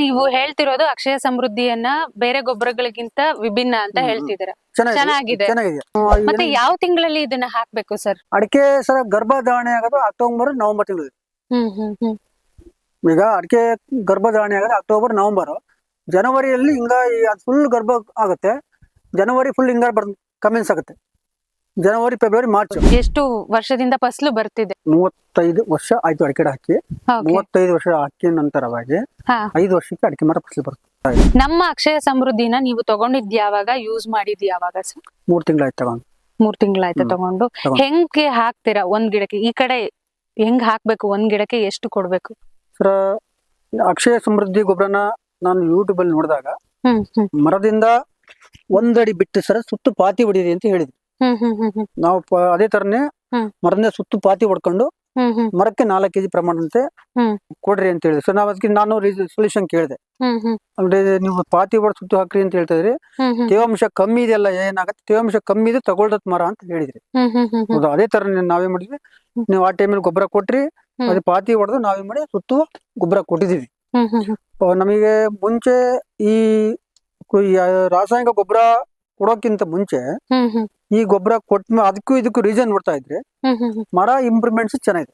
ನೀವು ಹೇಳ್ತಿರೋದು ಅಕ್ಷಯ ಸಮೃದ್ಧಿಯನ್ನ ಬೇರೆ ಗೊಬ್ಬರಗಳಿಗಿಂತ ವಿಭಿನ್ನ ಅಂತ ಹೇಳ್ತಿದ್ದೀರಾ. ಚೆನ್ನಾಗಿದೆ. ಮತ್ತೆ ಯಾವ ತಿಂಗಳಲ್ಲಿ ಇದನ್ನ ಹಾಕ್ಬೇಕು ಸರ್? ಅಡಿಕೆ ಸರ್ ಗರ್ಭಧಾರಣೆ ಆಗೋದು ಅಕ್ಟೋಬರ್ ನವೆಂಬರ್ ತಿಂಗಳು. ಈಗ ಅಡಿಕೆ ಗರ್ಭಧಾರಣೆ ಆಗೋದು ಅಕ್ಟೋಬರ್ ನವೆಂಬರ್. ಜನವರಿಯಲ್ಲಿ ಹಿಂಗಾಯಿ ಫುಲ್ ಗರ್ಭ ಆಗುತ್ತೆ. ಜನವರಿ ಫುಲ್ ಹಿಂಗಾರು ಕಮೆನ್ಸ್ ಆಗುತ್ತೆ. January February March. ಎಷ್ಟು ವರ್ಷದಿಂದ ಫಸಲು ಬರ್ತಿದೆ? 35 ವರ್ಷ ಆಯ್ತು ಅಡಿಕೆ ಹಾಕಿ. 35 ವರ್ಷ ಹಾಕಿ ನಂತರವಾಗಿ 5 ವರ್ಷಕ್ಕೆ ಅಡಿಕೆ ಮರ ಫಸಲು ಬರುತ್ತೆ. ನಮ್ಮ ಅಕ್ಷಯ ಸಮೃದ್ಧಿನ ನೀವು ತಗೊಂಡಿದ್ ಯಾವಾಗ, ಯೂಸ್ ಮಾಡಿದ್ ಯಾವಾಗ ಸರ್? 3 ತಿಂಗಳಾಯ್ತು ತಗೊಂಡು. 3 ತಿಂಗಳಾಯ್ತು ತಗೊಂಡು. ಹೆಂಗೆ ಹಾಕ್ತೀರಾ ಒಂದ್ ಗಿಡಕ್ಕೆ? ಈ ಕಡೆ ಹೆಂಗ್ ಹಾಕ್ಬೇಕು? ಒಂದ್ ಗಿಡಕ್ಕೆ ಎಷ್ಟು ಕೊಡ್ಬೇಕು ಸರ್? ಅಕ್ಷಯ ಸಮೃದ್ಧಿ ಗೊಬ್ಬರನ ನಾನು ಯೂಟ್ಯೂಬ್ ಅಲ್ಲಿ ನೋಡಿದಾಗ ಮರದಿಂದ 1 ಅಡಿ ಬಿಟ್ಟು ಸರ್ ಸುತ್ತು ಪಾತಿ ಹೊಡಿರಿ ಅಂತ ಹೇಳಿದ್ವಿ. ನಾವು ಅದೇ ತರನೇ ಮರದಿಂದ ಸುತ್ತು ಪಾತಿ ಹೊಡ್ಕೊಂಡು ಮರಕ್ಕೆ 4 kg ಪ್ರಮಾಣದಂತೆ ಕೊಡ್ರಿ ಅಂತ ಹೇಳಿದ್ವಿ. ಸೊ ನಾವ್ ಅದಕ್ಕೆ ನಾನು ಸೊಲ್ಯೂಷನ್ ಕೇಳಿದೆ. ಅಂದ್ರೆ ನೀವು ಪಾತಿ ಹೊಡ್ ಸುತ್ತು ಹಾಕ್ರಿ ಅಂತ ಹೇಳ್ತಾ ಇದ್ರಿ, ತೇವಾಂಶ ಕಮ್ಮಿ ಇದೆಯಲ್ಲ, ಏನಾಗತ್ತೆ ತೇವಾಂಶ ಕಮ್ಮಿ ಇದೆ ತಗೊಳ್ದತ್ ಮರ ಅಂತ ಹೇಳಿದ್ರಿ. ಹೌದು, ಅದೇ ತರ ನಾವೇನ್ ಮಾಡಿದ್ವಿ, ನೀವು ಆ ಟೈಮಲ್ಲಿ ಗೊಬ್ಬರ ಕೊಟ್ರಿ, ಅದೇ ಪಾತಿ ಹೊಡೆದು ನಾವೇನ್ ಮಾಡಿ ಸುತ್ತು ಗೊಬ್ಬರ ಕೊಟ್ಟಿದೀವಿ. ನಮಗೆ ಮುಂಚೆ ಈ ರಾಸಾಯನಿಕ ಗೊಬ್ಬರ ಕೊಡೋಕ್ಕಿಂತ ಮುಂಚೆ ಈ ಗೊಬ್ಬರ ಕೊಟ್ಟ ಅದಕ್ಕೂ ಇದಕ್ಕೂ ರೀಸನ್ ನೋಡ್ತಾ ಇದ್ರೆ ಮರ ಇಂಪ್ರೂವ್ಮೆಂಟ್ಸ್ ಚೆನ್ನಾಗಿದೆ.